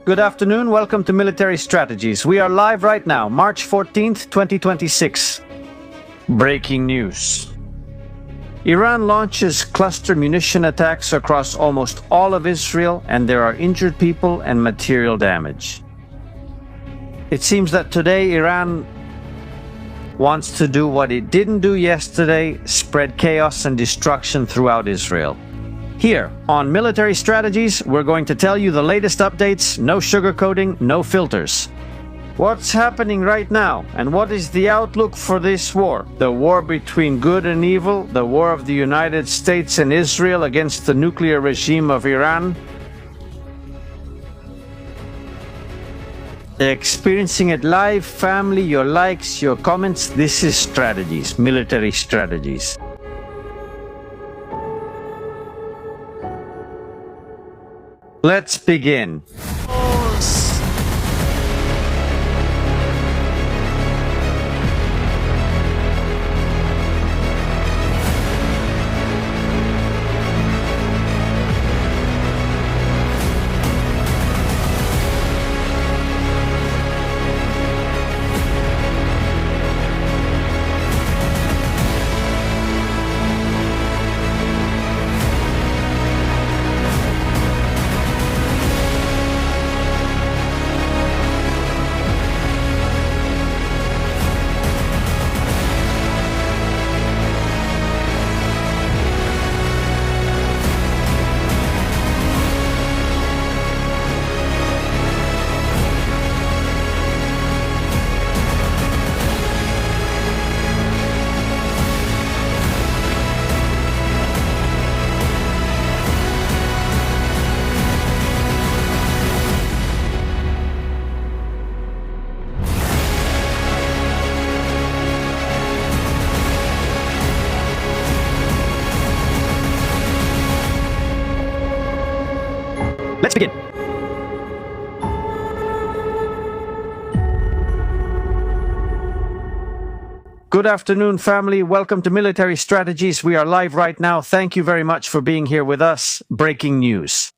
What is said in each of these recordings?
Good afternoon, welcome to Military Strategies. We are live right now, March 14th, 2026. Breaking news. Iran launches cluster munition attacks across almost all of Israel, and there are injured people and material damage. It seems that today Iran wants to do what it didn't do yesterday, spread chaos and destruction throughout Israel. Here, on Military Strategies, we're going to tell you the latest updates, no sugarcoating, no filters. What's happening right now, and what is the outlook for this war? The war between good and evil, the war of the United States and Israel against the nuclear regime of Iran. Experiencing it live, family, your likes, your comments. This is Strategies, Military Strategies. Let's begin. Let's begin. Good afternoon, family. Welcome to Military Strategies. We are live right now. Thank you very much for being here with us. Breaking news.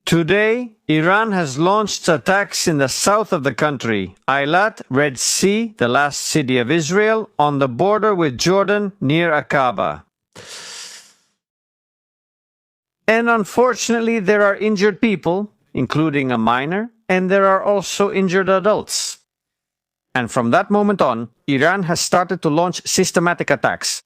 Today, Iran has launched attacks in the south of the country, Eilat, Red Sea, the last city of Israel, on the border with Jordan near Aqaba. And unfortunately, there are injured people, including a minor, and there are also injured adults. And from that moment on, Iran has started to launch systematic attacks.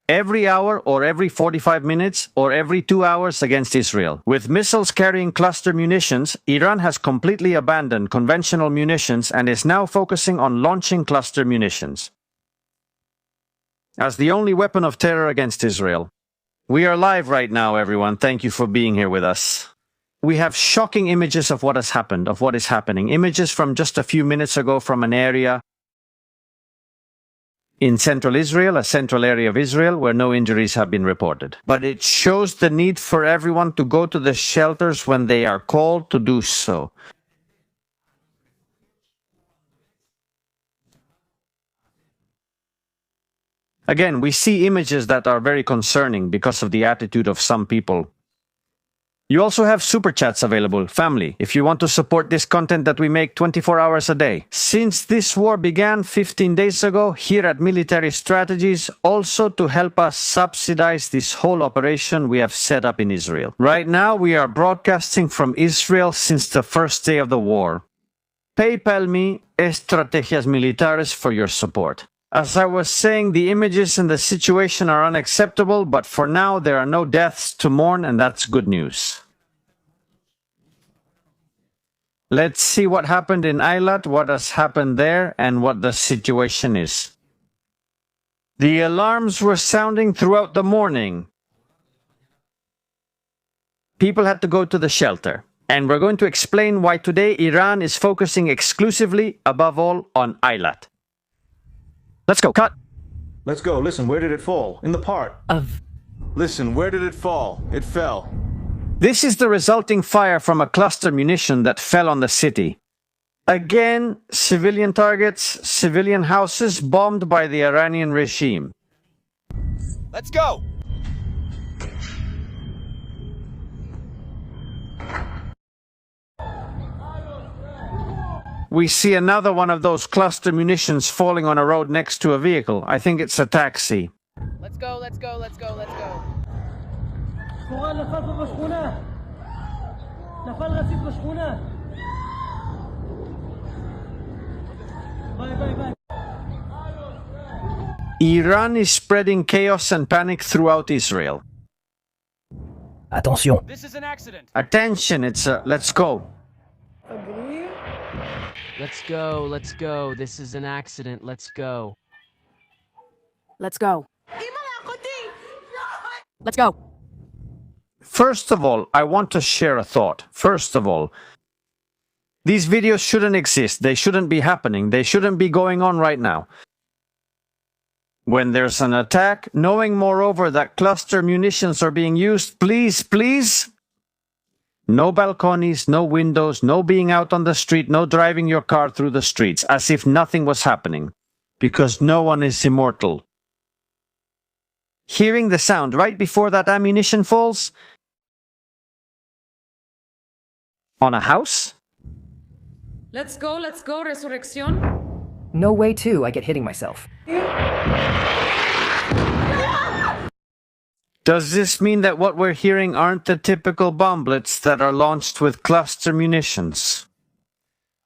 Every hour or every 45 minutes or every 2 hours against Israel. With missiles carrying cluster munitions, Iran has completely abandoned conventional munitions and is now focusing on launching cluster munitions as the only weapon of terror against Israel. We are live right now, everyone. Thank you for being here with us. We have shocking images of what has happened, of what is happening. Images from just a few minutes ago from an area in central Israel, a central area of Israel, where no injuries have been reported. But it shows the need for everyone to go to the shelters when they are called to do so. Again, we see images that are very concerning because of the attitude of some people. You also have super chats available, family, if you want to support this content that we make 24 hours a day. Since this war began 15 days ago, here at Military Strategies, also to help us subsidize this whole operation we have set up in Israel. Right now, we are broadcasting from Israel since the first day of the war. PayPal me Estrategias Militares for your support. As I was saying, the images and the situation are unacceptable, but for now there are no deaths to mourn, and that's good news. Let's see what happened in Eilat, what has happened there, and what the situation is. The alarms were sounding throughout the morning. People had to go to the shelter. And we're going to explain why today Iran is focusing exclusively, above all, on Eilat. Let's go. Cut. Let's go. Listen, where did it fall? In the part. Listen, where did it fall? It fell. This is the resulting fire from a cluster munition that fell on the city. Again, civilian targets, civilian houses bombed by the Iranian regime. Let's go! We see another one of those cluster munitions falling on a road next to a vehicle. I think it's a taxi. Let's go, let's go, let's go, let's go. Iran is spreading chaos and panic throughout Israel. Attention. This is an accident. Attention, it's a let's go. Let's go, let's go. This is an accident. Let's go. Let's go. Let's go. First of all, I want to share a thought. First of all, these videos shouldn't exist. They shouldn't be happening. They shouldn't be going on right now. When there's an attack, knowing moreover that cluster munitions are being used, please, no balconies, no windows, no being out on the street, no driving your car through the streets, as if nothing was happening. Because no one is immortal. Hearing the sound right before that ammunition falls? On a house? Let's go, Resurrección. No way too, I get hitting myself. Does this mean that what we're hearing aren't the typical bomblets that are launched with cluster munitions?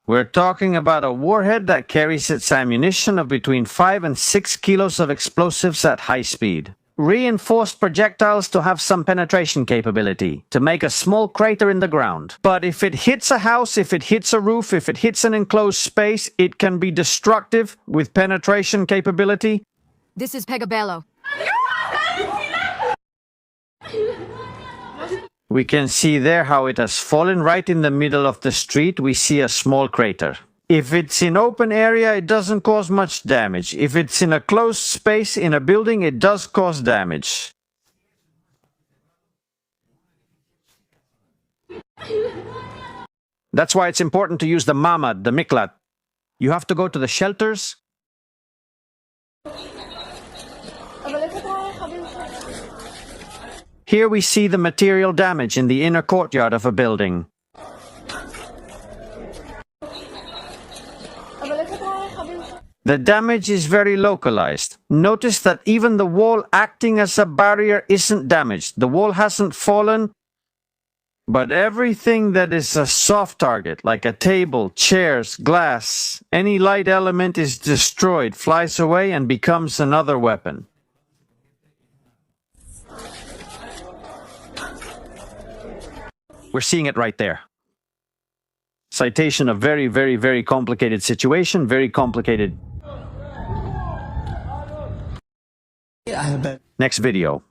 We're talking about a warhead that carries its ammunition of between 5 and 6 kilos of explosives at high speed. Reinforced projectiles to have some penetration capability, to make a small crater in the ground. But if it hits a house, if it hits a roof, if it hits an enclosed space, it can be destructive with penetration capability. This is Pegabello. We can see there how it has fallen right in the middle of the street. We see a small crater. If it's in open area, it doesn't cause much damage. If it's in a closed space in a building, it does cause damage. That's why it's important to use the mamad, the miklat. You have to go to the shelters. Here we see the material damage in the inner courtyard of a building. The damage is very localized. Notice that even the wall acting as a barrier isn't damaged. The wall hasn't fallen, but everything that is a soft target, like a table, chairs, glass, any light element is destroyed, flies away, and becomes another weapon. We're seeing it right there. Citation of very complicated situation, very complicated. Next video.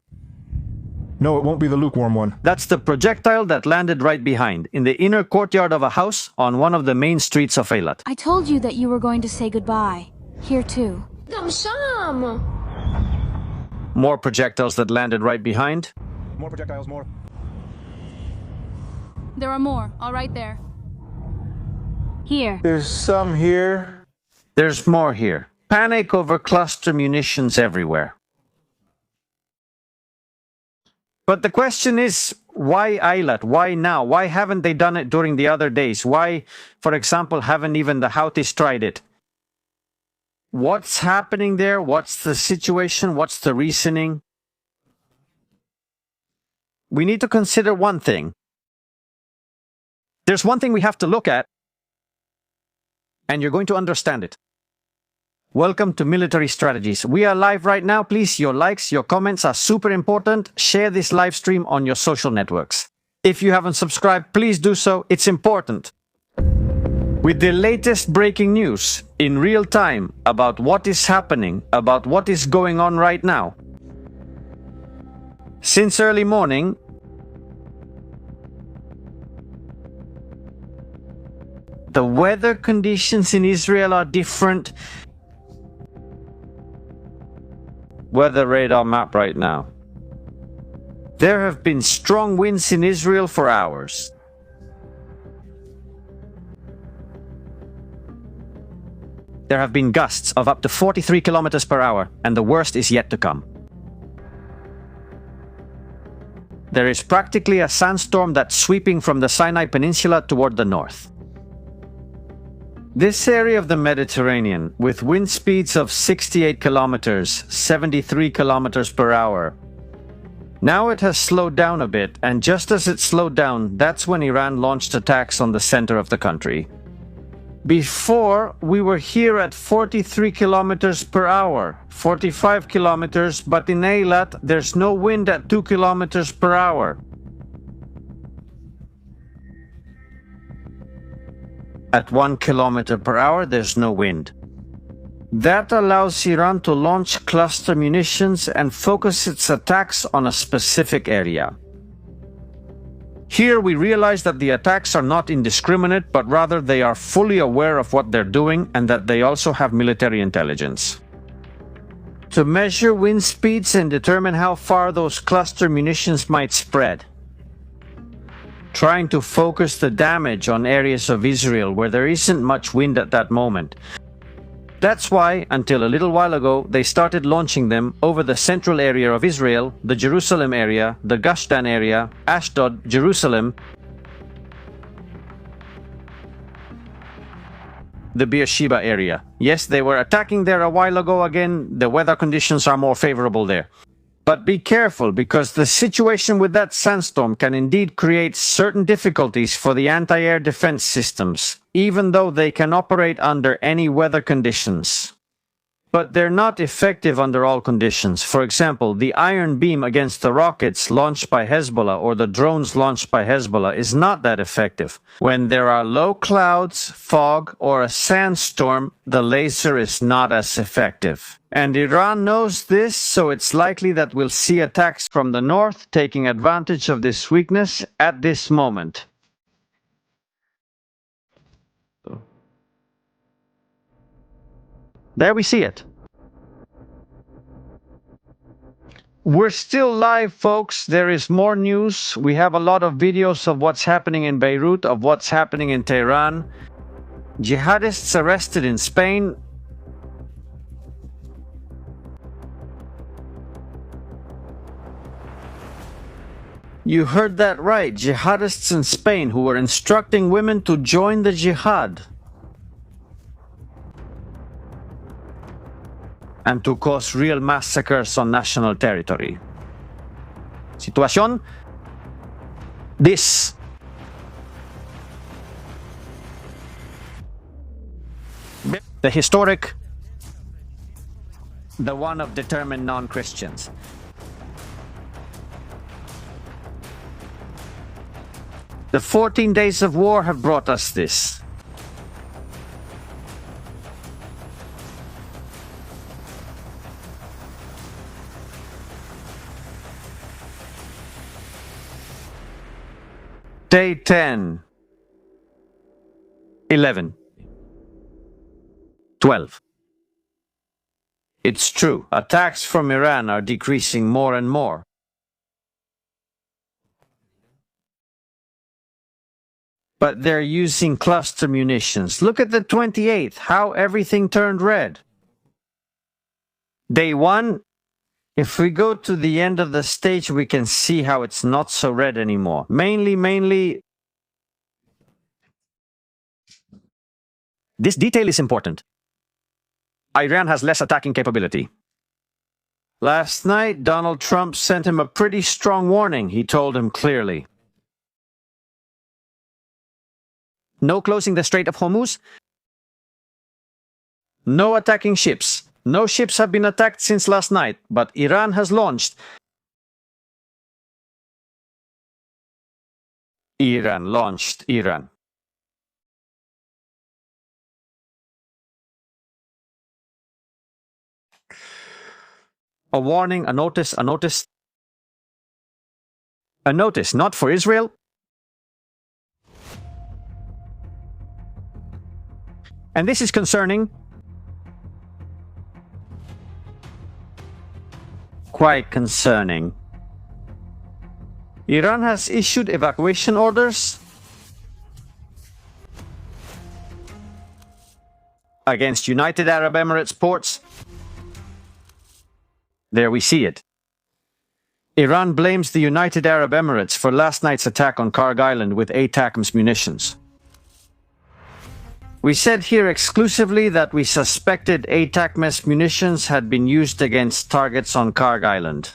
No, it won't be the lukewarm one. That's the projectile that landed right behind, in the inner courtyard of a house on one of the main streets of Eilat. I told you that you were going to say goodbye. Here too. More projectiles that landed right behind. More projectiles, more. There are more, all right there. Here. There's some here. There's more here. Panic over cluster munitions everywhere. But the question is, why Eilat? Why now? Why haven't they done it during the other days? Why, for example, haven't even the Houthis tried it? What's happening there? What's the situation? What's the reasoning? We need to consider one thing. There's one thing we have to look at, and you're going to understand it. Welcome to Military Strategies. We are live right now. Please, your likes, your comments are super important. Share this live stream on your social networks. If you haven't subscribed, please do so. It's important. With the latest breaking news in real time about what is happening, about what is going on right now. Since early morning, the weather conditions in Israel are different. Weather radar map right now. There have been strong winds in Israel for hours. There have been gusts of up to 43 kilometers per hour, and the worst is yet to come. There is practically a sandstorm that's sweeping from the Sinai Peninsula toward the north. This area of the Mediterranean, with wind speeds of 68 kilometers, 73 kilometers per hour. Now it has slowed down a bit, and just as it slowed down, that's when Iran launched attacks on the center of the country. Before, we were here at 43 kilometers per hour, 45 kilometers, but in Eilat, there's no wind at 2 kilometers per hour. At 1 kilometer per hour, there's no wind. That allows Iran to launch cluster munitions and focus its attacks on a specific area. Here we realize that the attacks are not indiscriminate, but rather they are fully aware of what they're doing and that they also have military intelligence. To measure wind speeds and determine how far those cluster munitions might spread. Trying to focus the damage on areas of Israel where there isn't much wind at that moment. That's why, until a little while ago, they started launching them over the central area of Israel, the Jerusalem area, the Gush Dan area, Ashdod, Jerusalem, the Beersheba area. Yes, they were attacking there a while ago again. The weather conditions are more favorable there. But be careful, because the situation with that sandstorm can indeed create certain difficulties for the anti-air defense systems, even though they can operate under any weather conditions. But they're not effective under all conditions. For example, the iron beam against the rockets launched by Hezbollah or the drones launched by Hezbollah is not that effective. When there are low clouds, fog, or a sandstorm, the laser is not as effective. And Iran knows this, so it's likely that we'll see attacks from the north taking advantage of this weakness at this moment. There we see it. We're still live, folks. There is more news. We have a lot of videos of what's happening in Beirut, of what's happening in Tehran. Jihadists arrested in Spain. You heard that right. Jihadists in Spain who were instructing women to join the jihad and to cause real massacres on national territory. Situación. This. The historic. The one of determined non-Christians. The 14 days of war have brought us this. Day 10, 11, 12. It's true, attacks from Iran are decreasing more and more. But they're using cluster munitions. Look at the 28th, how everything turned red. Day 1, if we go to the end of the stage, we can see how it's not so red anymore. Mainly, this detail is important. Iran has less attacking capability. Last night, Donald Trump sent him a pretty strong warning. He told him clearly. No closing the Strait of Hormuz. No attacking ships. No ships have been attacked since last night, but Iran has launched. Iran. A warning, a notice. A notice, not for Israel. And this is concerning. Quite concerning. Iran has issued evacuation orders against United Arab Emirates ports. There we see it. Iran blames the United Arab Emirates for last night's attack on Karg Island with ATACMS munitions. We said here exclusively that we suspected ATACMS munitions had been used against targets on Karg Island.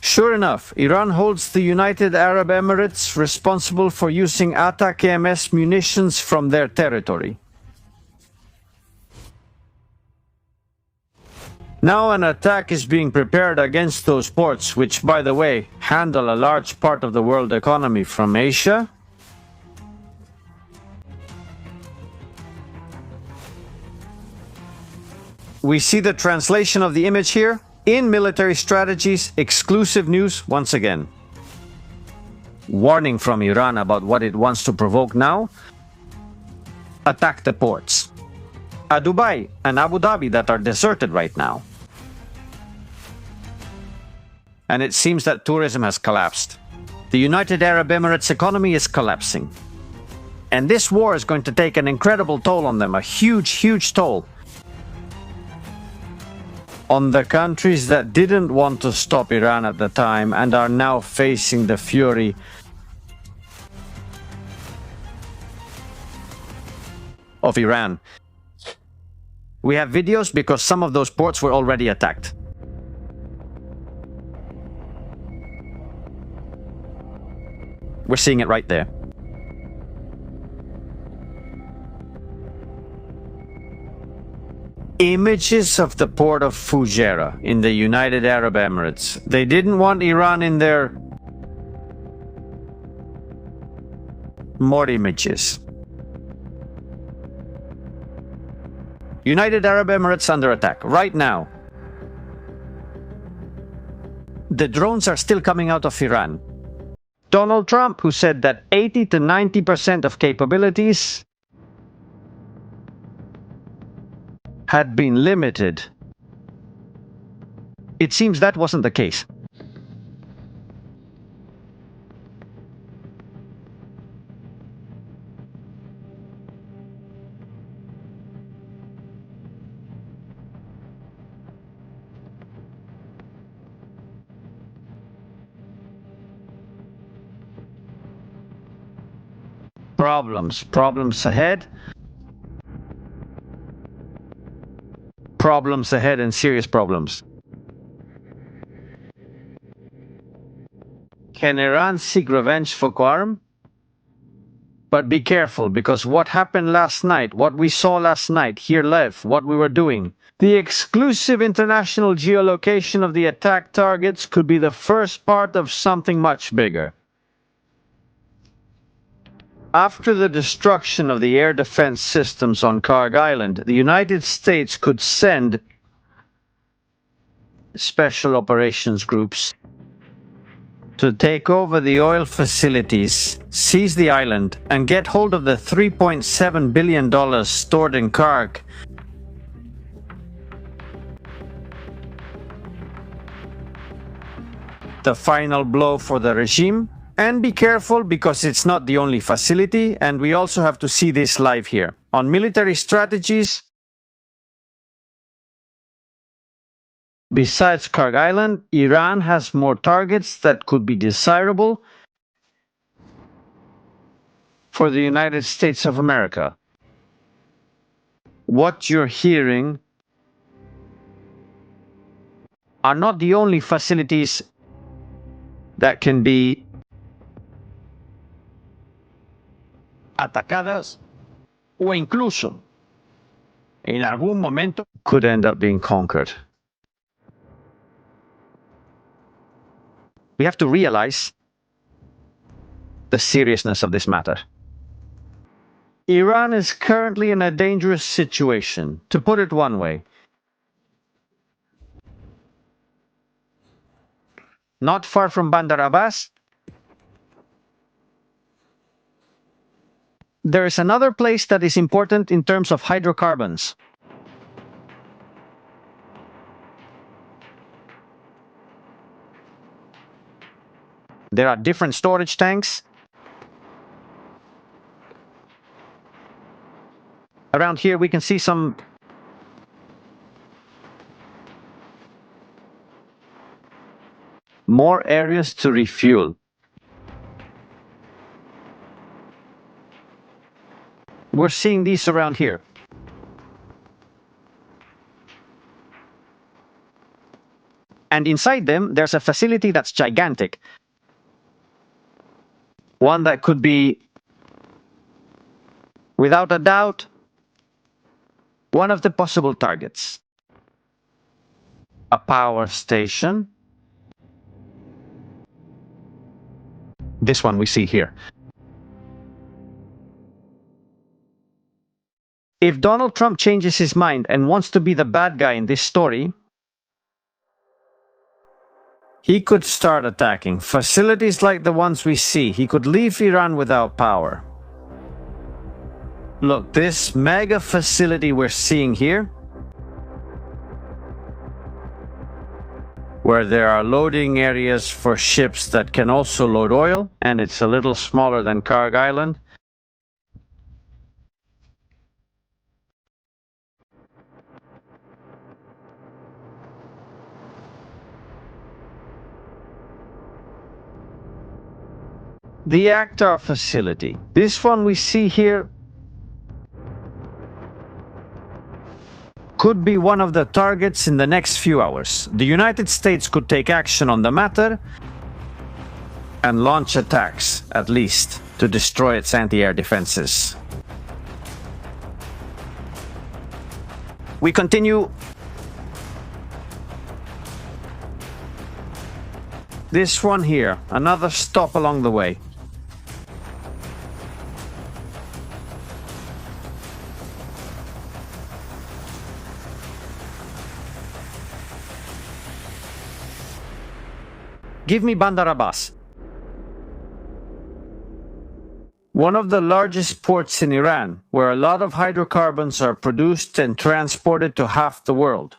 Sure enough, Iran holds the United Arab Emirates responsible for using ATACMS munitions from their territory. Now an attack is being prepared against those ports, which, by the way, handle a large part of the world economy from Asia. We see the translation of the image here. In military strategies, exclusive news once again. Warning from Iran about what it wants to provoke now. Attack the ports. Dubai and Abu Dhabi that are deserted right now. And it seems that tourism has collapsed. The United Arab Emirates economy is collapsing. And this war is going to take an incredible toll on them, a huge, huge toll. On the countries that didn't want to stop Iran at the time and are now facing the fury of Iran. We have videos because some of those ports were already attacked. We're seeing it right there. Images of the port of Fujairah in the United Arab Emirates. They didn't want Iran in there. More images. United Arab Emirates under attack right now. The drones are still coming out of Iran. Donald Trump, who said that 80 to 90% of capabilities had been limited. It seems that wasn't the case. Problems ahead. Problems ahead and serious problems. Can Iran seek revenge for Qasem? But be careful, because what happened last night, what we saw last night here live, what we were doing, the exclusive international geolocation of the attack targets could be the first part of something much bigger. After the destruction of the air defense systems on Karg Island, the United States could send special operations groups to take over the oil facilities, seize the island, and get hold of the $3.7 billion stored in Karg. The final blow for the regime. And be careful, because it's not the only facility, and we also have to see this live here. On military strategies, besides Karg Island, Iran has more targets that could be desirable for the United States of America. What you're hearing are not the only facilities that can be atacadas o incluso en algún momento could end up being conquered. We have to realize the seriousness of this matter. Iran is currently in a dangerous situation, to put it one way. Not far from Bandar Abbas, there is another place that is important in terms of hydrocarbons. There are different storage tanks. Around here we can see some more areas to refuel. We're seeing these around here. And inside them, there's a facility that's gigantic. One that could be, without a doubt, one of the possible targets. A power station. This one we see here. If Donald Trump changes his mind and wants to be the bad guy in this story, he could start attacking facilities like the ones we see. He could leave Iran without power. Look, this mega facility we're seeing here, where there are loading areas for ships that can also load oil, and it's a little smaller than Karg Island. The Akhtar facility. This one we see here could be one of the targets in the next few hours. The United States could take action on the matter and launch attacks, at least, to destroy its anti-air defenses. We continue. This one here, another stop along the way. Give me Bandar Abbas. One of the largest ports in Iran, where a lot of hydrocarbons are produced and transported to half the world.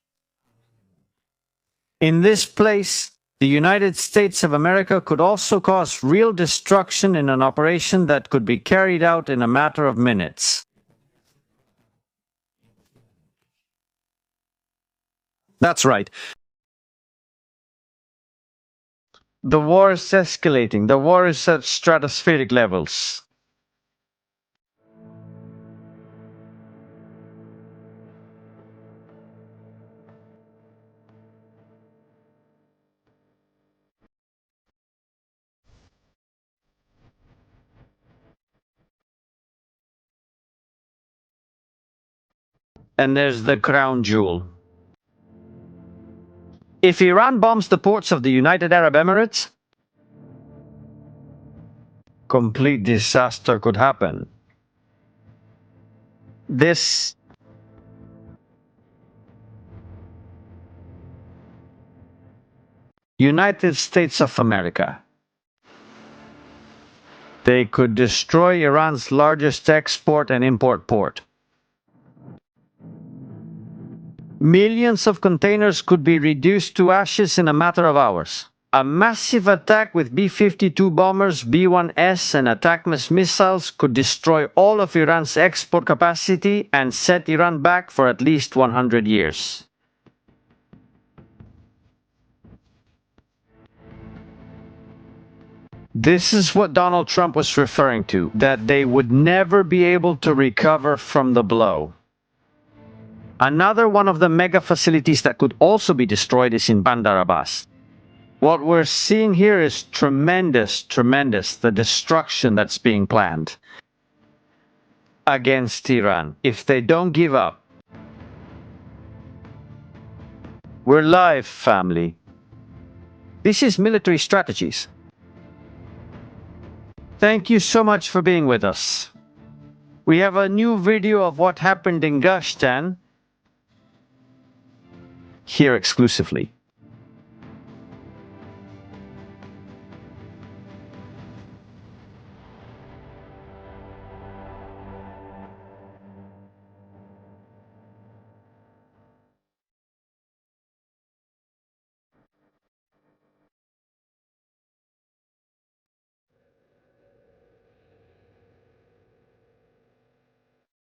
In this place, the United States of America could also cause real destruction in an operation that could be carried out in a matter of minutes. That's right. The war is escalating. The war is at stratospheric levels. And there's the crown jewel. If Iran bombs the ports of the United Arab Emirates, complete disaster could happen. This United States of America. They could destroy Iran's largest export and import port. Millions of containers could be reduced to ashes in a matter of hours. A massive attack with B-52 bombers, B-1S and ATACMS missiles could destroy all of Iran's export capacity and set Iran back for at least 100 years. This is what Donald Trump was referring to, that they would never be able to recover from the blow. Another one of the mega facilities that could also be destroyed is in Bandar Abbas. What we're seeing here is tremendous, the destruction that's being planned against Iran if they don't give up. We're live, family. This is Military Strategies. Thank you so much for being with us. We have a new video of what happened in Gashtan here exclusively.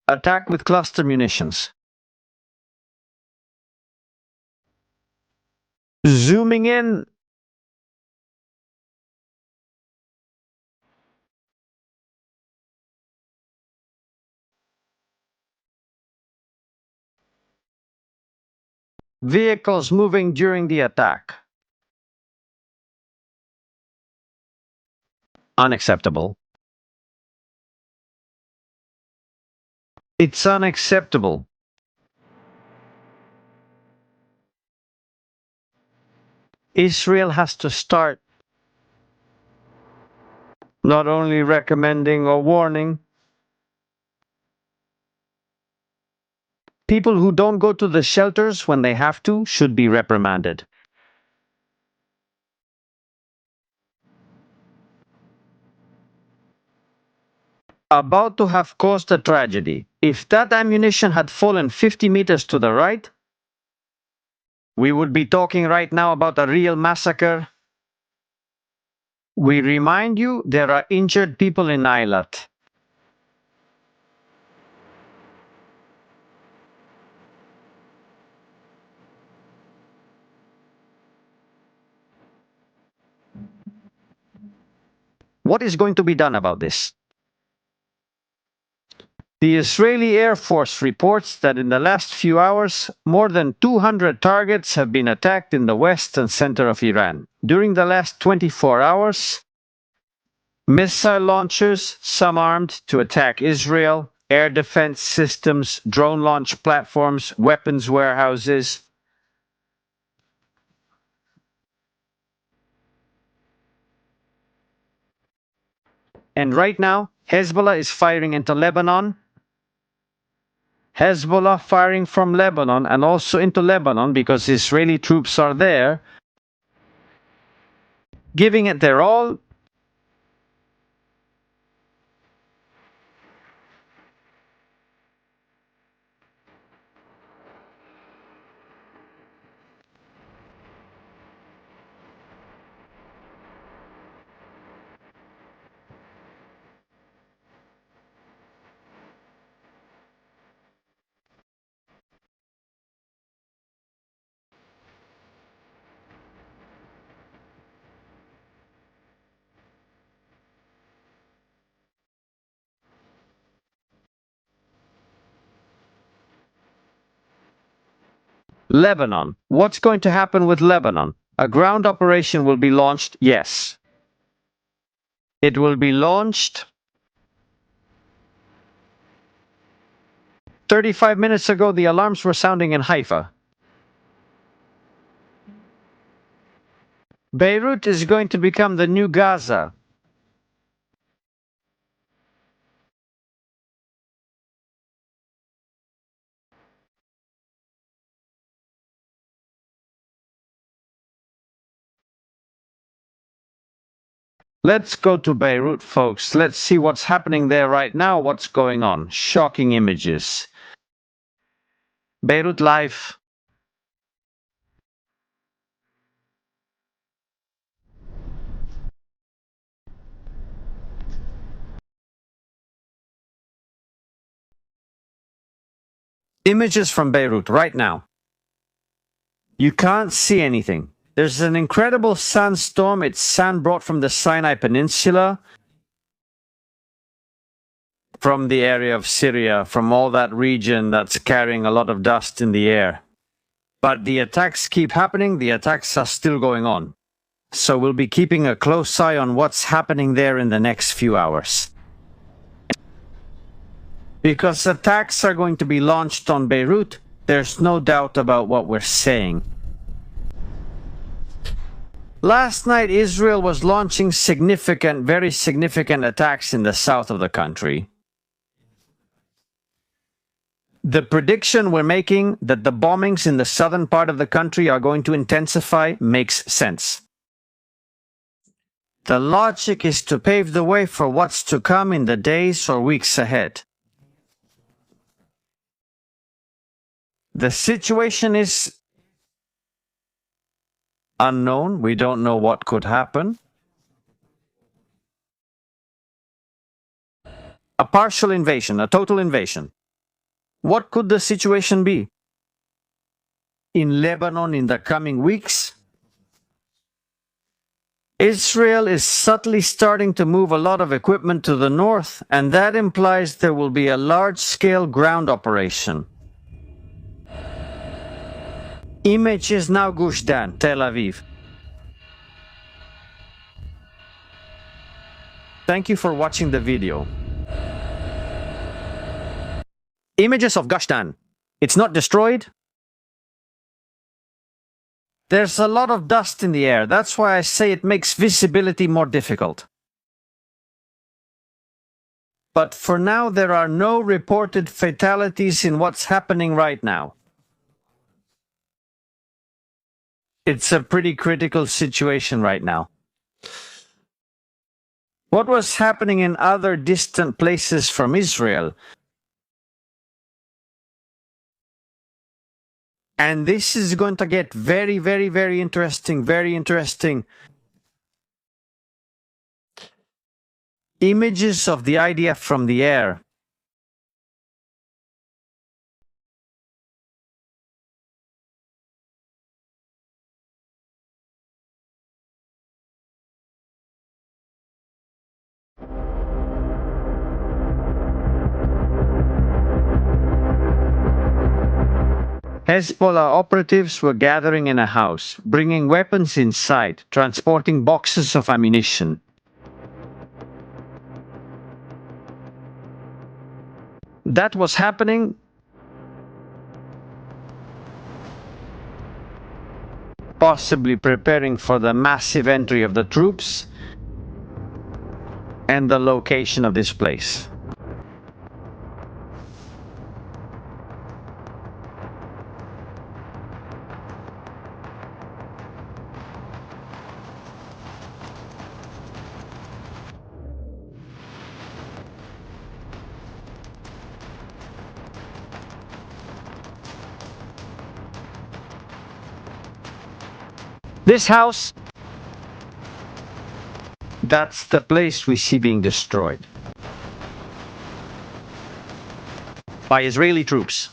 Attack with cluster munitions. Zooming in. Vehicles moving during the attack. Unacceptable. It's unacceptable. Israel has to start not only recommending or warning. People who don't go to the shelters when they have to should be reprimanded. About to have caused a tragedy. If that ammunition had fallen 50 meters to the right, we would be talking right now about a real massacre. We remind you there are injured people in Eilat. What is going to be done about this? The Israeli Air Force reports that in the last few hours, more than 200 targets have been attacked in the west and center of Iran. During the last 24 hours, missile launchers, some armed to attack Israel, air defense systems, drone launch platforms, weapons warehouses. And right now, Hezbollah is firing into Lebanon. Hezbollah firing from Lebanon and also into Lebanon because Israeli troops are there, giving it their all. Lebanon. What's going to happen with Lebanon? A ground operation will be launched, yes. It will be launched 35 minutes ago. The alarms were sounding in Haifa. Beirut is going to become the new Gaza. Let's go to Beirut, folks. Let's see what's happening there right now, what's going on. Shocking images. Beirut Live. Images from Beirut right now. You can't see anything. There's an incredible sandstorm. It's sand brought from the Sinai Peninsula, from the area of Syria, from all that region that's carrying a lot of dust in the air. But the attacks keep happening. The attacks are still going on. So we'll be keeping a close eye on what's happening there in the next few hours. Because attacks are going to be launched on Beirut, there's no doubt about what we're saying. Last night, Israel was launching very significant attacks in the south of the country. The prediction we're making that the bombings in the southern part of the country are going to intensify makes sense. The logic is to pave the way for what's to come in the days or weeks ahead. The situation is unknown. We don't know what could happen. A partial invasion, a total invasion. What could the situation be? In Lebanon in the coming weeks? Israel is subtly starting to move a lot of equipment to the north, and that implies there will be a large-scale ground operation. Images now Gush Dan, Tel Aviv. Thank you for watching the video. Images of Gush Dan. It's not destroyed. There's a lot of dust in the air. That's why I say it makes visibility more difficult. But for now, there are no reported fatalities in what's happening right now. It's a pretty critical situation right now. What was happening in other distant places from Israel? And this is going to get very, very, very interesting, very interesting. Images of the IDF from the air. Hezbollah operatives were gathering in a house, bringing weapons inside, transporting boxes of ammunition. That was happening possibly preparing for the massive entry of the troops and the location of this place. This house, that's the place we see being destroyed by Israeli troops.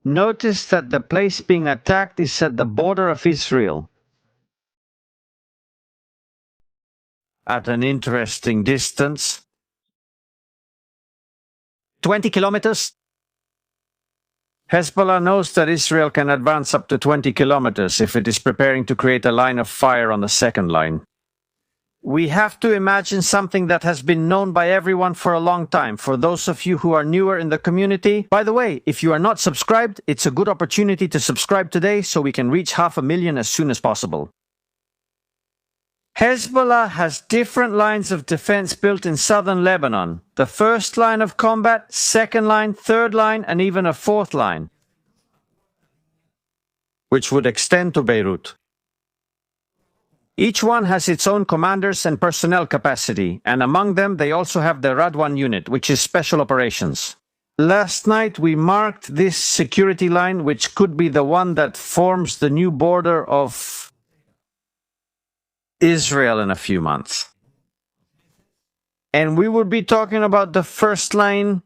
Notice that the place being attacked is at the border of Israel, at an interesting distance. 20 kilometers? Hezbollah knows that Israel can advance up to 20 kilometers if it is preparing to create a line of fire on the second line. We have to imagine something that has been known by everyone for a long time. For those of you who are newer in the community, by the way, if you are not subscribed, it's a good opportunity to subscribe today so we can reach 500,000 as soon as possible. Hezbollah has different lines of defense built in southern Lebanon. The first line of combat, second line, third line, and even a fourth line, which would extend to Beirut. Each one has its own commanders and personnel capacity, and among them they also have the Radwan unit, which is special operations. Last night we marked this security line, which could be the one that forms the new border of Israel in a few months. And we would be talking about the first line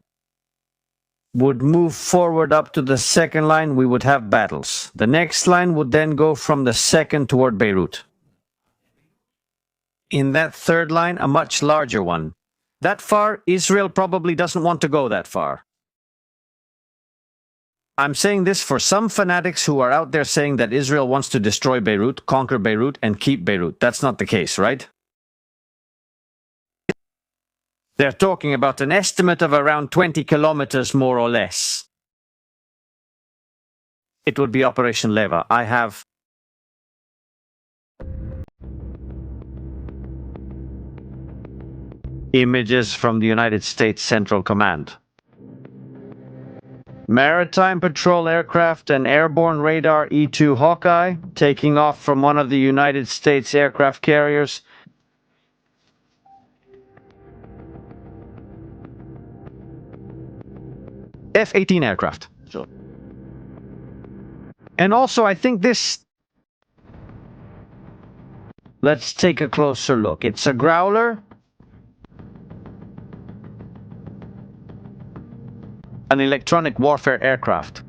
would move forward up to the second line. We would have battles. The next line would then go from the second toward Beirut. In that third line, a much larger one. That far, Israel probably doesn't want to go that far. I'm saying this for some fanatics who are out there saying that Israel wants to destroy Beirut, conquer Beirut, and keep Beirut. That's not the case, right? They're talking about an estimate of around 20 kilometers, more or less. It would be Operation Leva. I have images from the United States Central Command. Maritime patrol aircraft and airborne radar E-2 Hawkeye taking off from one of the United States aircraft carriers. F-18 aircraft. And also, I think this... Let's take a closer look. It's a Growler. An electronic warfare aircraft.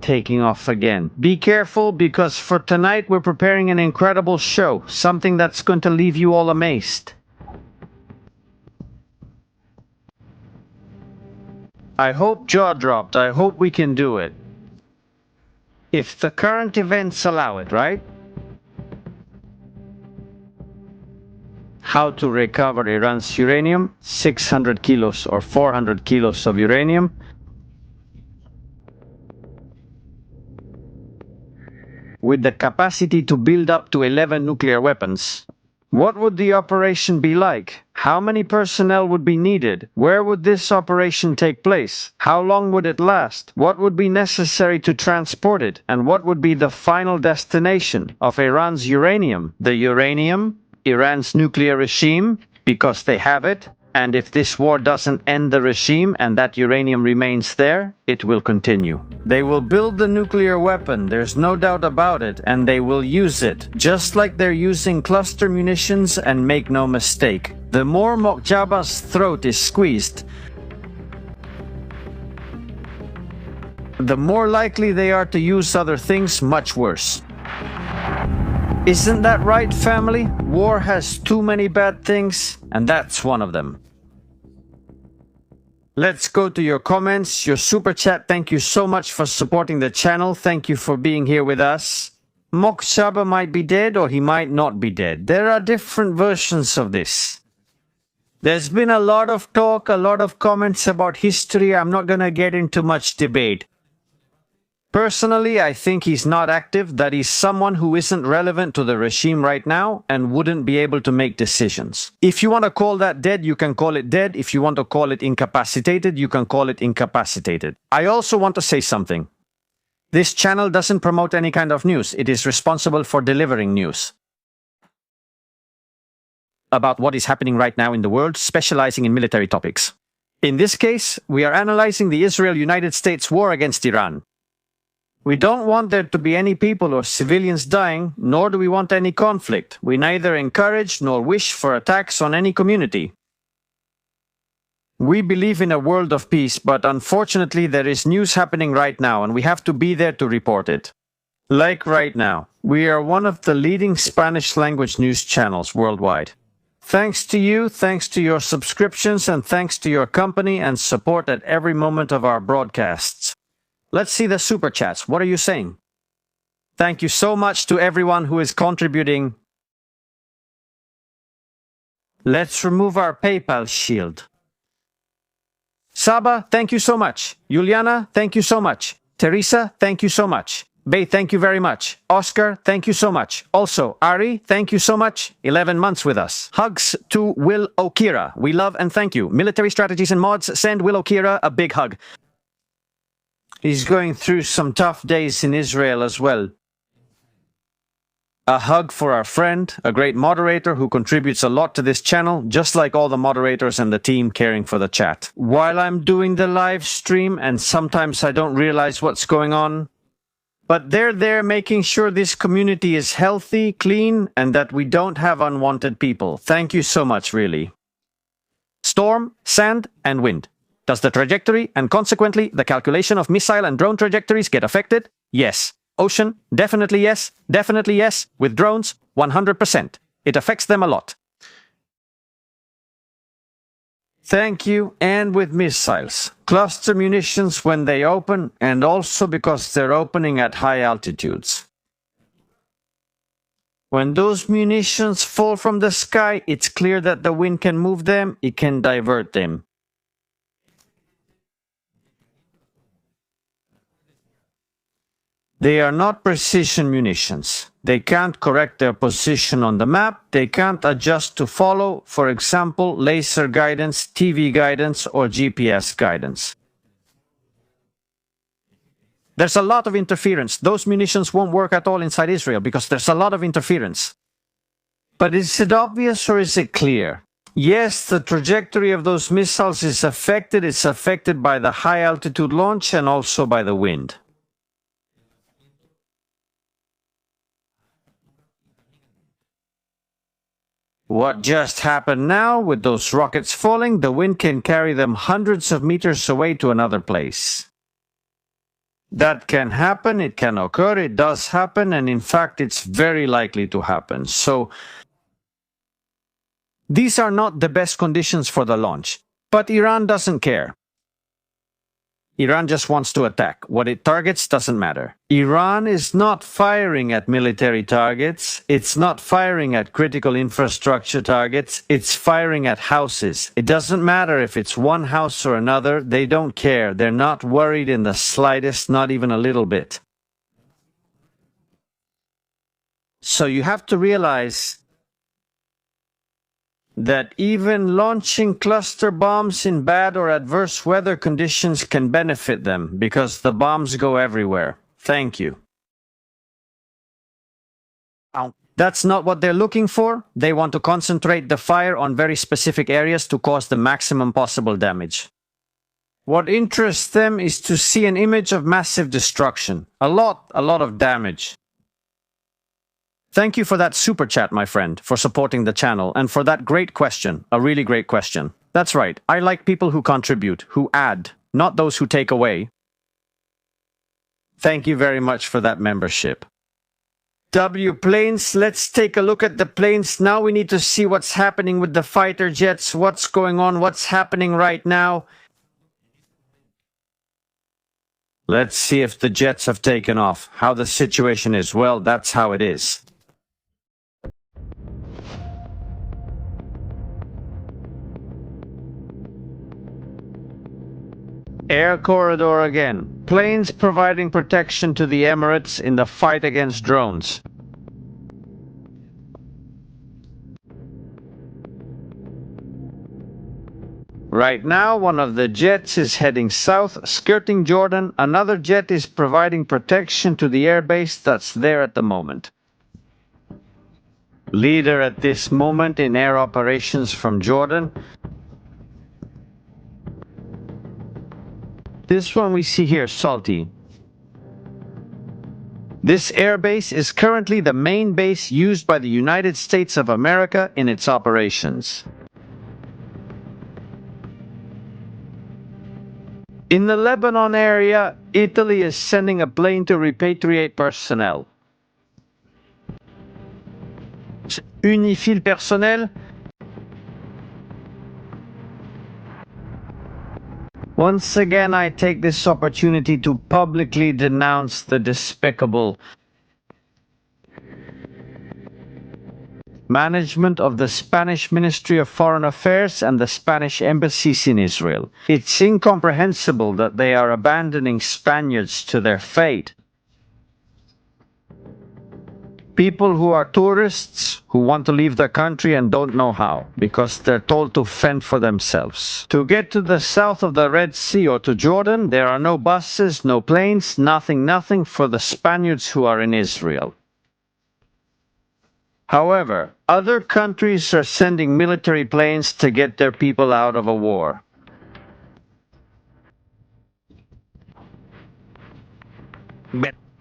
taking off again. Be careful, because for tonight we're preparing an incredible show, something that's going to leave you all amazed. I hope jaw dropped. I hope we can do it. If the current events allow it, right? How to recover Iran's uranium, 600 kilos or 400 kilos of uranium. With the capacity to build up to 11 nuclear weapons. What would the operation be like? How many personnel would be needed? Where would this operation take place? How long would it last? What would be necessary to transport it? And what would be the final destination of Iran's uranium? The uranium? Iran's nuclear regime? Because they have it. And if this war doesn't end the regime and that uranium remains there, it will continue. They will build the nuclear weapon, there's no doubt about it, and they will use it, just like they're using cluster munitions. And make no mistake, the more Mokjaba's throat is squeezed, the more likely they are to use other things much worse. Isn't that right, family? War has too many bad things, and that's one of them. Let's go to your comments, your super chat. Thank you so much for supporting the channel. Thank you for being here with us. Mokshaba might be dead or he might not be dead. There are different versions of this. There's been a lot of talk, a lot of comments about history. I'm not going to get into much debate. Personally, I think he's not active, that he's someone who isn't relevant to the regime right now and wouldn't be able to make decisions. If you want to call that dead, you can call it dead. If you want to call it incapacitated, you can call it incapacitated. I also want to say something. This channel doesn't promote any kind of news. It is responsible for delivering news about what is happening right now in the world, specializing in military topics. In this case, we are analyzing the Israel-United States war against Iran. We don't want there to be any people or civilians dying, nor do we want any conflict. We neither encourage nor wish for attacks on any community. We believe in a world of peace, but unfortunately there is news happening right now and we have to be there to report it. Like right now, we are one of the leading Spanish language news channels worldwide. Thanks to you, thanks to your subscriptions, and thanks to your company and support at every moment of our broadcasts. Let's see the super chats. What are you saying? Thank you so much to everyone who is contributing. Let's remove our PayPal shield. Saba, thank you so much. Juliana, thank you so much. Teresa, thank you so much. Bay, thank you very much. Oscar, thank you so much. Also, Ari, thank you so much. 11 months with us. Hugs to Will Okira. We love and thank you. Military Strategies and Mods, send Will Okira a big hug. He's going through some tough days in Israel as well. A hug for our friend, a great moderator who contributes a lot to this channel, just like all the moderators and the team caring for the chat. While I'm doing the live stream, and sometimes I don't realize what's going on, but they're there making sure this community is healthy, clean, and that we don't have unwanted people. Thank you so much, really. Storm, sand, and wind. Does the trajectory and consequently the calculation of missile and drone trajectories get affected? Yes. Ocean, definitely yes. Definitely yes. With drones, 100%. It affects them a lot. Thank you. And with missiles. Cluster munitions when they open, and also because they're opening at high altitudes. When those munitions fall from the sky, it's clear that the wind can move them, it can divert them. They are not precision munitions. They can't correct their position on the map. They can't adjust to follow, for example, laser guidance, TV guidance, or GPS guidance. There's a lot of interference. Those munitions won't work at all inside Israel because there's a lot of interference. But is it obvious or is it clear? Yes, the trajectory of those missiles is affected. It's affected by the high altitude launch and also by the wind. What just happened now, with those rockets falling, the wind can carry them hundreds of meters away to another place. That can happen, it can occur, it does happen, and in fact, it's very likely to happen. So, these are not the best conditions for the launch. But Iran doesn't care. Iran just wants to attack. What it targets doesn't matter. Iran is not firing at military targets. It's not firing at critical infrastructure targets. It's firing at houses. It doesn't matter if it's one house or another. They don't care. They're not worried in the slightest, not even a little bit. So you have to realize that even launching cluster bombs in bad or adverse weather conditions can benefit them, because the bombs go everywhere. Thank you. That's not what they're looking for. They want to concentrate the fire on very specific areas to cause the maximum possible damage. What interests them is to see an image of massive destruction. A lot of damage. Thank you for that super chat, my friend, for supporting the channel, and for that great question, a really great question. That's right, I like people who contribute, who add, not those who take away. Thank you very much for that membership. W planes, let's take a look at the planes. Now we need to see what's happening with the fighter jets, what's going on, what's happening right now. Let's see if the jets have taken off, how the situation is. Well, that's how it is. Air corridor again. Planes providing protection to the Emirates in the fight against drones. Right now, one of the jets is heading south, skirting Jordan. Another jet is providing protection to the airbase that's there at the moment. Leader at this moment in air operations from Jordan. This one we see here, Salty. This airbase is currently the main base used by the United States of America in its operations. In the Lebanon area, Italy is sending a plane to repatriate personnel. Unifile personnel. Once again, I take this opportunity to publicly denounce the despicable management of the Spanish Ministry of Foreign Affairs and the Spanish embassies in Israel. It's incomprehensible that they are abandoning Spaniards to their fate. People who are tourists, who want to leave the country and don't know how, because they're told to fend for themselves. To get to the south of the Red Sea or to Jordan, there are no buses, no planes, nothing for the Spaniards who are in Israel. However, other countries are sending military planes to get their people out of a war.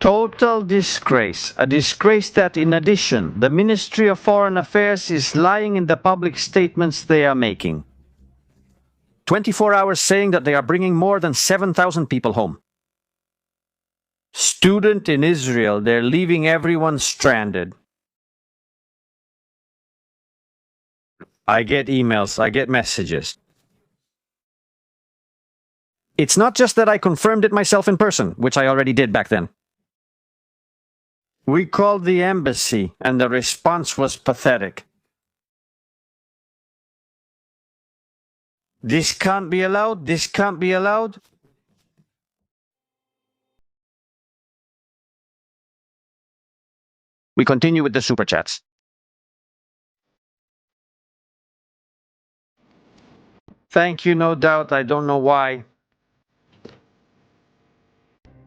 Total disgrace. A disgrace that, in addition, the Ministry of Foreign Affairs is lying in the public statements they are making. 24 hours saying that they are bringing more than 7,000 people home. Student in Israel, they're leaving everyone stranded. I get emails, I get messages. It's not just that I confirmed it myself in person, which I already did back then. We called the embassy, and the response was pathetic. This can't be allowed, this can't be allowed. We continue with the super chats. Thank you, no doubt, I don't know why.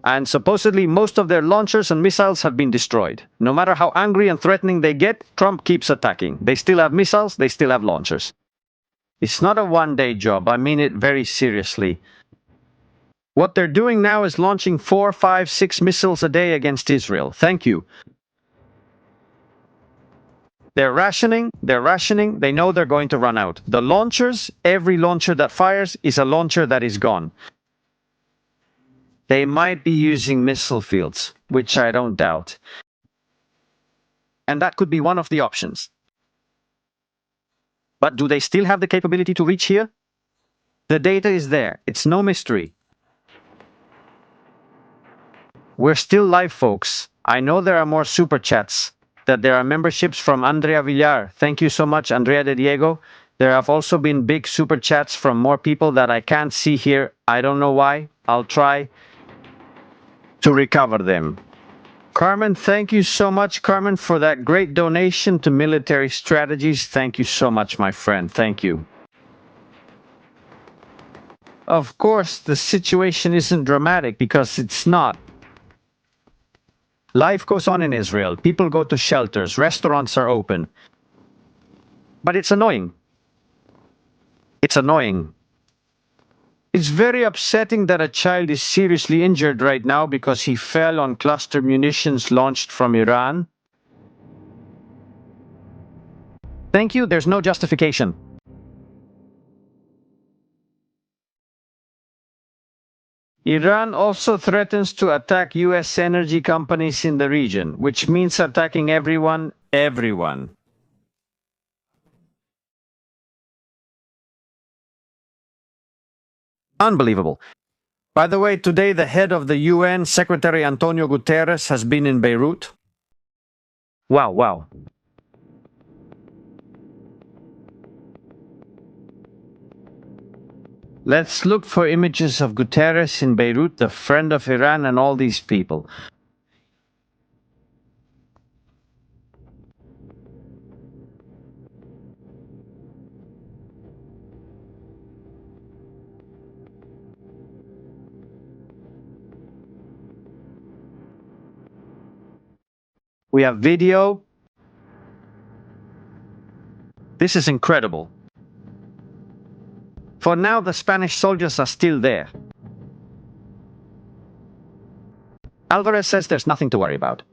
And supposedly most of their launchers and missiles have been destroyed. No matter how angry and threatening they get, Trump keeps attacking. They still have missiles, they still have launchers. It's not a one-day job, I mean it very seriously. What they're doing now is launching 4, 5, 6 missiles a day against Israel. Thank you. They're rationing, they know they're going to run out. The launchers, every launcher that fires is a launcher that is gone. They might be using missile fields, which I don't doubt. And that could be one of the options. But do they still have the capability to reach here? The data is there. It's no mystery. We're still live, folks. I know there are more super chats, that there are memberships from Andrea Villar. Thank you so much, Andrea de Diego. There have also been big super chats from more people that I can't see here. I don't know why. I'll try to recover them. Carmen, thank you so much, Carmen, for that great donation to military strategies. Thank you so much, my friend. Thank you. Of course, the situation isn't dramatic because it's not. Life goes on in Israel. People go to shelters. Restaurants are open. But it's annoying. It's annoying. It's very upsetting that a child is seriously injured right now because he fell on cluster munitions launched from Iran. Thank you, there's no justification. Iran also threatens to attack US energy companies in the region, which means attacking everyone. Unbelievable. By the way, today the head of the UN, Secretary Antonio Guterres, has been in Beirut. Wow. Let's look for images of Guterres in Beirut, the friend of Iran and all these people. We have video. This is incredible. For now, the Spanish soldiers are still there. Alvarez says there's nothing to worry about.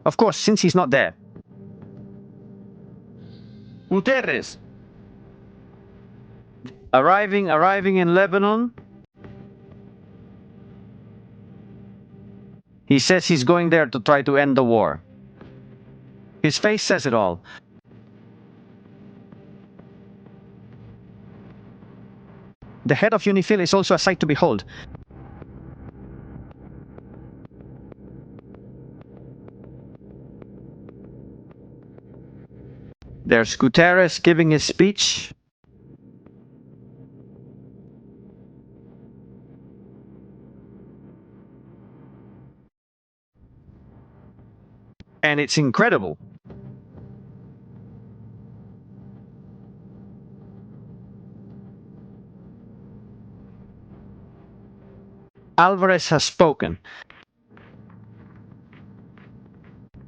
Of course, since he's not there. Guterres! Arriving in Lebanon. He says he's going there to try to end the war. His face says it all. The head of UNIFIL is also a sight to behold. There's Guterres giving his speech. And it's incredible. Alvarez has spoken.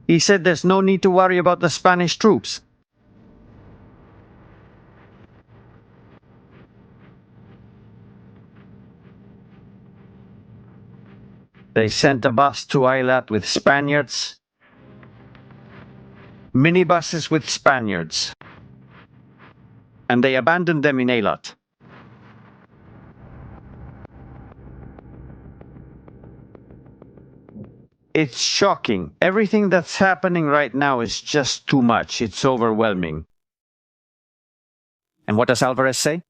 He said there's no need to worry about the Spanish troops. They sent a bus to Eilat with Spaniards. Minibuses with Spaniards. And they abandoned them in Eilat. It's shocking. Everything that's happening right now is just too much. It's overwhelming. And what does Alvarez say?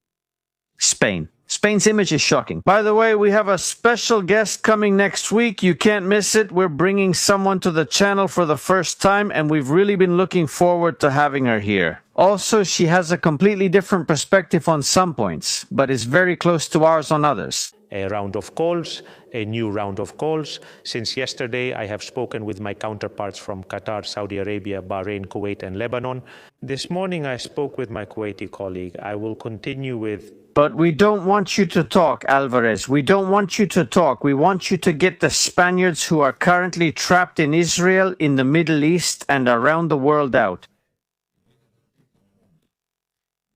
Spain. Spain's image is shocking. By the way, we have a special guest coming next week. You can't miss it. We're bringing someone to the channel for the first time, and we've really been looking forward to having her here. Also, she has a completely different perspective on some points, but is very close to ours on others. A round of calls, a new round of calls. Since yesterday, I have spoken with my counterparts from Qatar, Saudi Arabia, Bahrain, Kuwait, and Lebanon. This morning, I spoke with my Kuwaiti colleague. I will continue with... But we don't want you to talk, Alvarez. We don't want you to talk. We want you to get the Spaniards who are currently trapped in Israel, in the Middle East, and around the world out.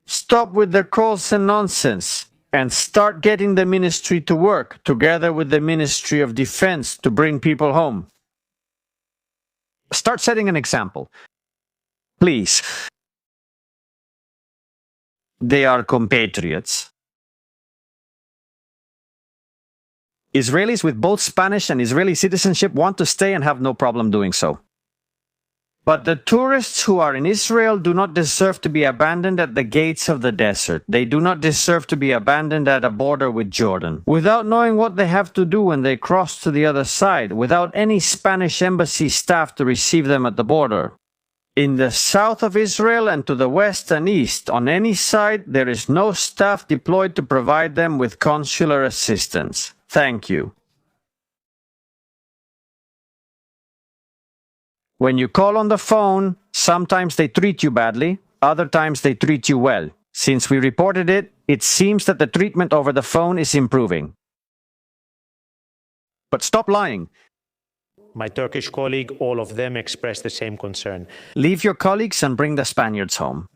Stop with the calls and nonsense. And start getting the ministry to work, together with the Ministry of Defense, to bring people home. Start setting an example. Please. They are compatriots. Israelis with both Spanish and Israeli citizenship want to stay and have no problem doing so. But the tourists who are in Israel do not deserve to be abandoned at the gates of the desert. They do not deserve to be abandoned at a border with Jordan, without knowing what they have to do when they cross to the other side, without any Spanish embassy staff to receive them at the border. In the south of Israel and to the west and east, on any side, there is no staff deployed to provide them with consular assistance. Thank you. When you call on the phone, sometimes they treat you badly, other times they treat you well. Since we reported it, it seems that the treatment over the phone is improving. But stop lying. My Turkish colleague, all of them expressed the same concern. Leave your colleagues and bring the Spaniards home.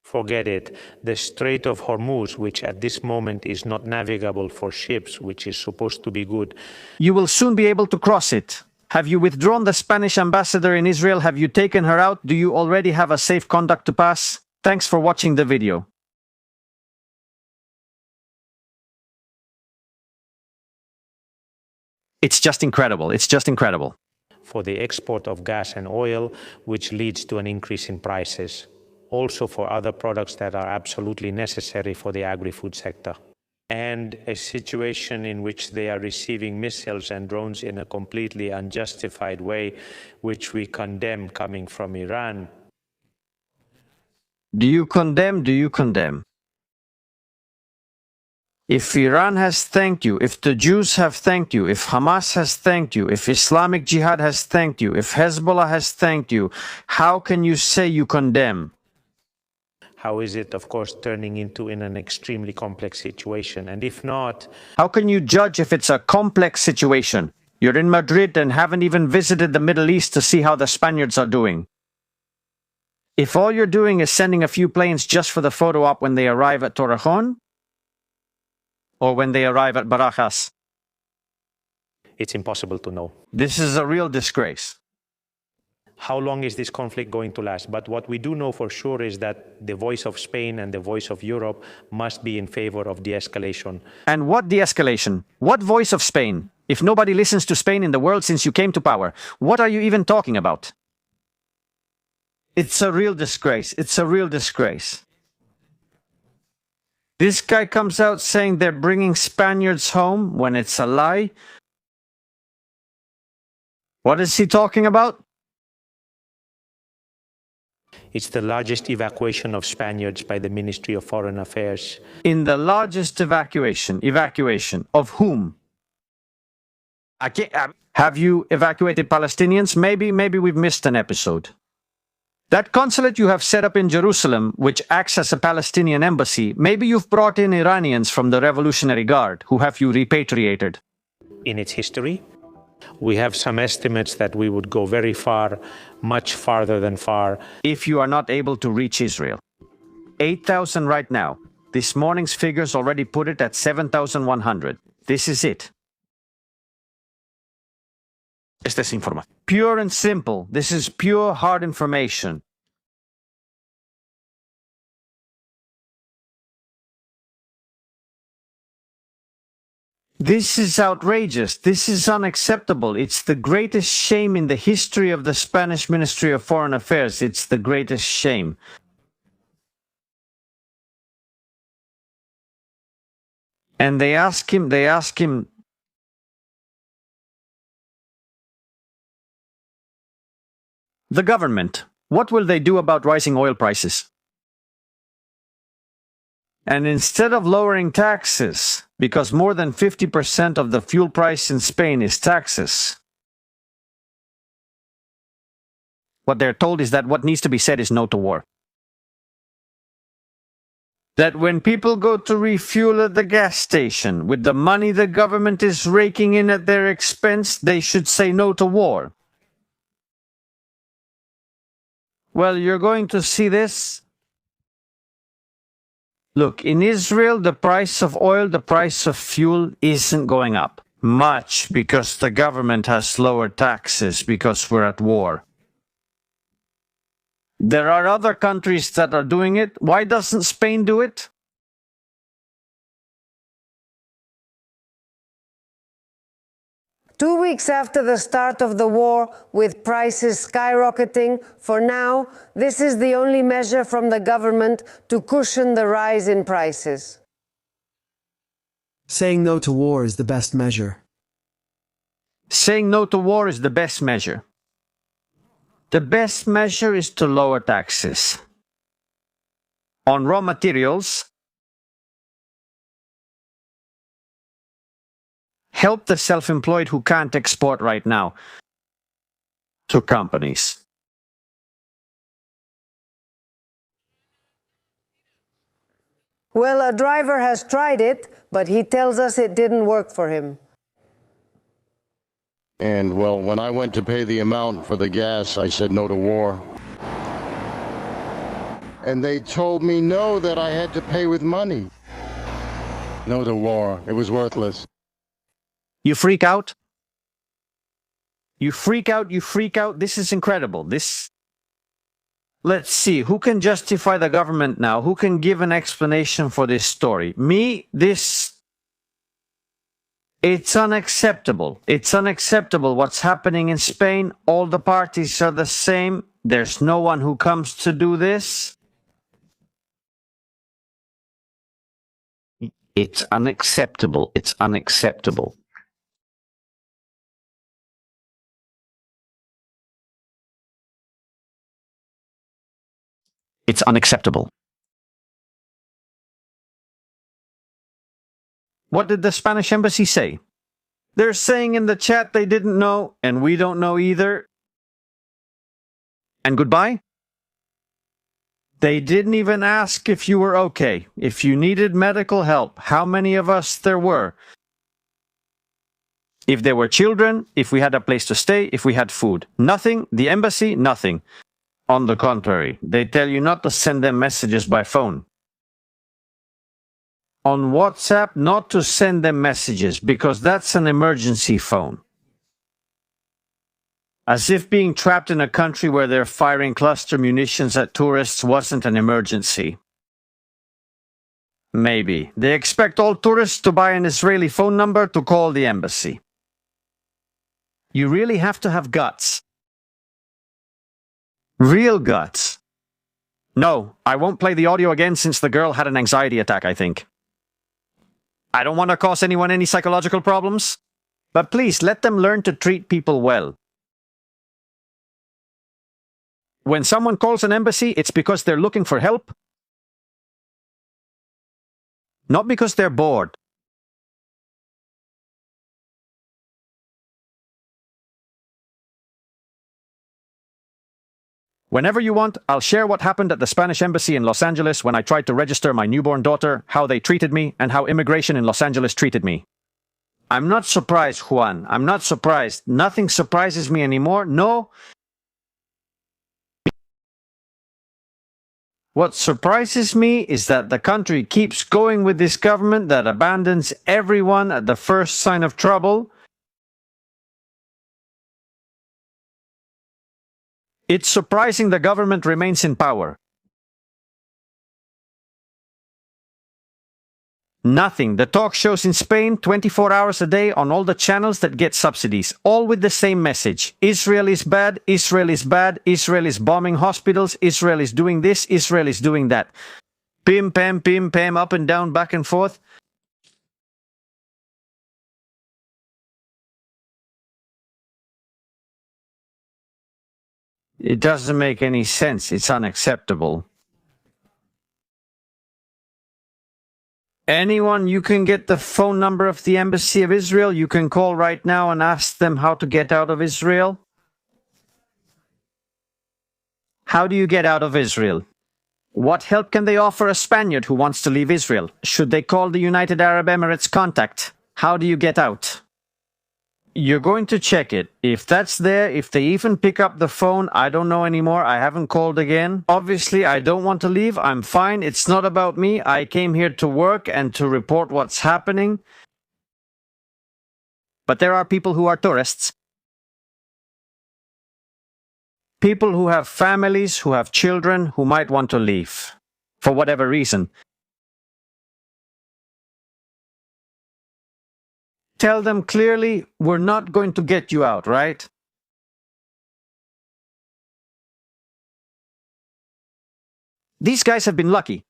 Forget it. The Strait of Hormuz, which at this moment is not navigable for ships, which is supposed to be good. You will soon be able to cross it. Have you withdrawn the Spanish ambassador in Israel? Have you taken her out? Do you already have a safe conduct to pass? Thanks for watching the video. It's just incredible. It's just incredible. For the export of gas and oil, which leads to an increase in prices. Also for other products that are absolutely necessary for the agri-food sector. And a situation in which they are receiving missiles and drones in a completely unjustified way, which we condemn coming from Iran. Do you condemn? Do you condemn? If Iran has thanked you, if the Jews have thanked you, if Hamas has thanked you, if Islamic Jihad has thanked you, if Hezbollah has thanked you, how can you say you condemn? How is it, of course, turning into an extremely complex situation? And if not... How can you judge if it's a complex situation? You're in Madrid and haven't even visited the Middle East to see how the Spaniards are doing. If all you're doing is sending a few planes just for the photo op when they arrive at Torrejon, or when they arrive at Barajas, it's impossible to know. This is a real disgrace. How long is this conflict going to last? But what we do know for sure is that the voice of Spain and the voice of Europe must be in favor of de-escalation. And what de-escalation? What voice of Spain? If nobody listens to Spain in the world since you came to power, what are you even talking about? It's a real disgrace. It's a real disgrace. This guy comes out saying they're bringing Spaniards home when it's a lie. What is he talking about? It's the largest evacuation of Spaniards by the Ministry of Foreign Affairs. In the largest evacuation? Evacuation of whom? Have you evacuated Palestinians? Maybe we've missed an episode. That consulate you have set up in Jerusalem, which acts as a Palestinian embassy, maybe you've brought in Iranians from the Revolutionary Guard, who have you repatriated. In its history, we have some estimates that we would go very far, much farther than far. If you are not able to reach Israel. 8,000 right now. This morning's figures already put it at 7,100. This is it. Esta es información. Pure and simple. This is pure hard information. This is outrageous. This is unacceptable. It's the greatest shame in the history of the Spanish Ministry of Foreign Affairs. It's the greatest shame. And they ask him, the government, what will they do about rising oil prices? And instead of lowering taxes, because more than 50% of the fuel price in Spain is taxes, what they're told is that what needs to be said is no to war. That when people go to refuel at the gas station, with the money the government is raking in at their expense, they should say no to war. Well, you're going to see this. Look, in Israel, the price of oil, the price of fuel isn't going up much because the government has lowered taxes because we're at war. There are other countries that are doing it. Why doesn't Spain do it? 2 weeks after the start of the war, with prices skyrocketing, for now, this is the only measure from the government to cushion the rise in prices. Saying no to war is the best measure. Saying no to war is the best measure. The best measure is to lower taxes on raw materials, help the self-employed who can't export right now to companies. Well, a driver has tried it, but he tells us it didn't work for him. And, well, when I went to pay the amount for the gas, I said no to war. And they told me no, that I had to pay with money. No to war. It was worthless. You freak out? You freak out, you freak out. This is incredible. Let's see, who can justify the government now? Who can give an explanation for this story? It's unacceptable. It's unacceptable what's happening in Spain. All the parties are the same. There's no one who comes to do this. It's unacceptable. It's unacceptable. It's unacceptable. What did the Spanish embassy say? They're saying in the chat they didn't know, and we don't know either. And goodbye? They didn't even ask if you were okay, if you needed medical help, how many of us there were. If there were children, if we had a place to stay, if we had food. Nothing, the embassy, nothing. On the contrary, they tell you not to send them messages by phone. On WhatsApp, not to send them messages, because that's an emergency phone. As if being trapped in a country where they're firing cluster munitions at tourists wasn't an emergency. Maybe. They expect all tourists to buy an Israeli phone number to call the embassy. You really have to have guts. Real guts. No, I won't play the audio again since the girl had an anxiety attack, I think. I don't want to cause anyone any psychological problems, but please let them learn to treat people well. When someone calls an embassy, it's because they're looking for help, not because they're bored. Whenever you want, I'll share what happened at the Spanish embassy in Los Angeles when I tried to register my newborn daughter, how they treated me, and how immigration in Los Angeles treated me. I'm not surprised, Juan. I'm not surprised. Nothing surprises me anymore. No. What surprises me is that the country keeps going with this government that abandons everyone at the first sign of trouble. It's surprising the government remains in power. Nothing. The talk shows in Spain 24 hours a day on all the channels that get subsidies, all with the same message. Israel is bad, Israel is bad, Israel is bombing hospitals, Israel is doing this, Israel is doing that. Pim, pam, up and down, back and forth. It doesn't make any sense. It's unacceptable. Anyone, you can get the phone number of the Embassy of Israel. You can call right now and ask them how to get out of Israel. How do you get out of Israel? What help can they offer a Spaniard who wants to leave Israel? Should they call the United Arab Emirates contact? How do you get out? You're going to check it. If that's there, if they even pick up the phone, I don't know anymore. I haven't called again. Obviously, I don't want to leave. I'm fine. It's not about me. I came here to work and to report what's happening. But there are people who are tourists. People who have families, who have children, who might want to leave. For whatever reason. tell them clearly, we're not going to get you out, right? These guys have been lucky.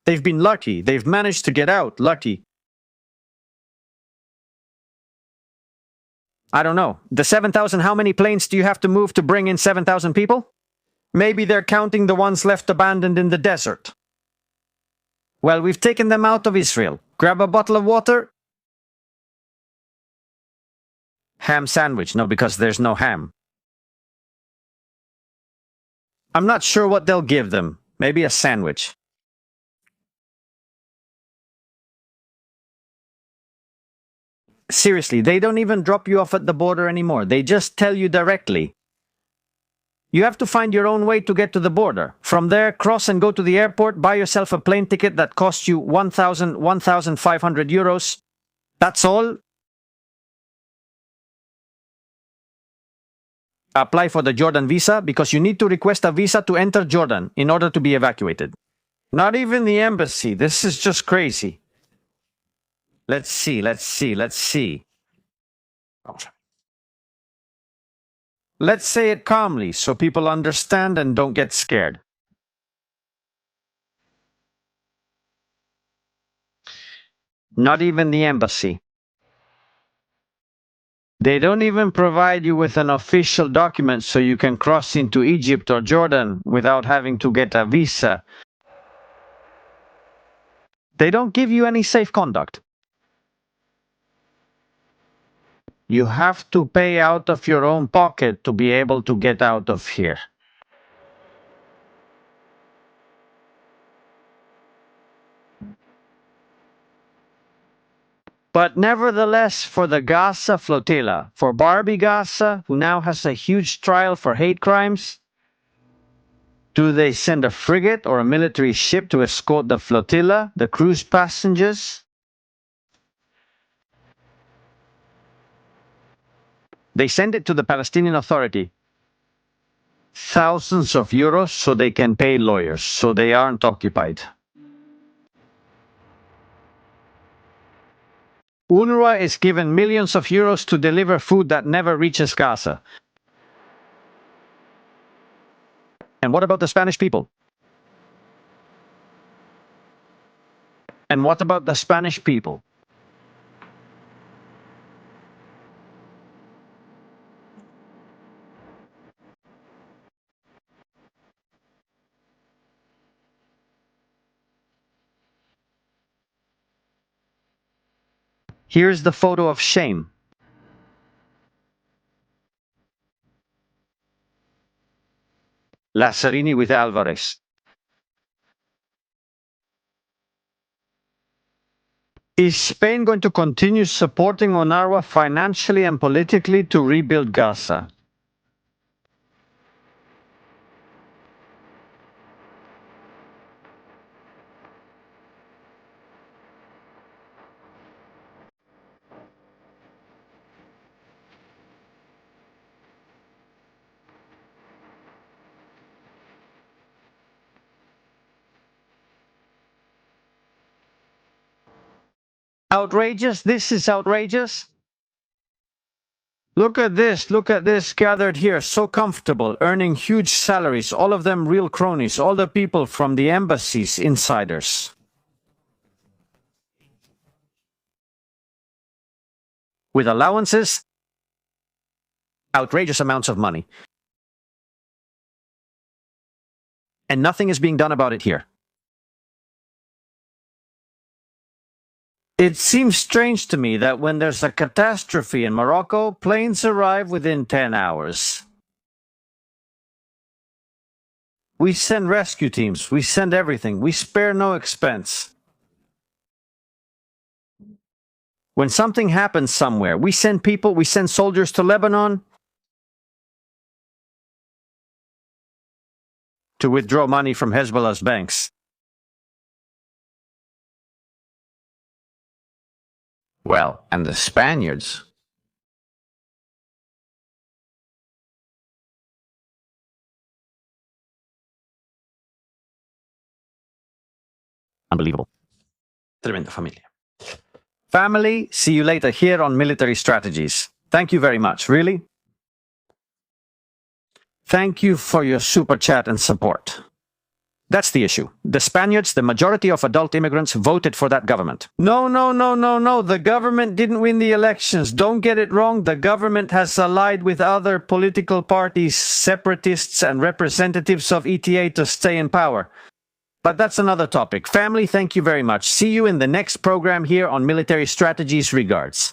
They've been lucky. They've managed to get out lucky. I don't know. The 7,000, how many planes do you have to move to bring in 7,000 people? Maybe they're counting the ones left abandoned in the desert. Well, we've taken them out of Israel. Grab a bottle of water. Ham sandwich. No, because there's no ham. I'm not sure what they'll give them. Maybe a sandwich. Seriously, they don't even drop you off at the border anymore. They just tell you directly. You have to find your own way to get to the border. From there, cross and go to the airport, buy yourself a plane ticket that costs you 1,500 euros. That's all. Apply for the Jordan visa because you need to request a visa to enter Jordan in order to be evacuated. Not even the embassy. This is just crazy. Let's see. Let's say it calmly so people understand and don't get scared. Not even the embassy. They don't even provide you with an official document so you can cross into Egypt or Jordan without having to get a visa. They don't give you any safe conduct. You have to pay out of your own pocket to be able to get out of here. But nevertheless, for the Gaza flotilla, for Barbie Gaza, who now has a huge trial for hate crimes, do they send a frigate or a military ship to escort the flotilla, the cruise passengers? They send it to the Palestinian Authority. Thousands of euros so they can pay lawyers, so they aren't occupied. UNRWA is given millions of euros to deliver food that never reaches Gaza. And what about the Spanish people? And what about the Spanish people? Here's the photo of shame. Lazzarini with Alvarez. Is Spain going to continue supporting UNRWA financially and politically to rebuild Gaza? Outrageous? This is outrageous? Look at this gathered here, so comfortable, earning huge salaries, all of them real cronies, all the people from the embassies, insiders. With allowances, outrageous amounts of money. And nothing is being done about it here. It seems strange to me that when there's a catastrophe in Morocco, planes arrive within 10 hours. We send rescue teams, we send everything, we spare no expense. When something happens somewhere, we send people, we send soldiers to Lebanon to withdraw money from Hezbollah's banks. Well, and the Spaniards. Unbelievable. Tremenda familia. Family, see you later here on Military Strategies. Thank you very much, really. Thank you for your super chat and support. That's the issue. The Spaniards, the majority of adult immigrants, voted for that government. No. The government didn't win the elections. Don't get it wrong. The government has allied with other political parties, separatists, and representatives of ETA to stay in power. But that's another topic. Family, thank you very much. See you in the next program here on Military Strategies. Regards.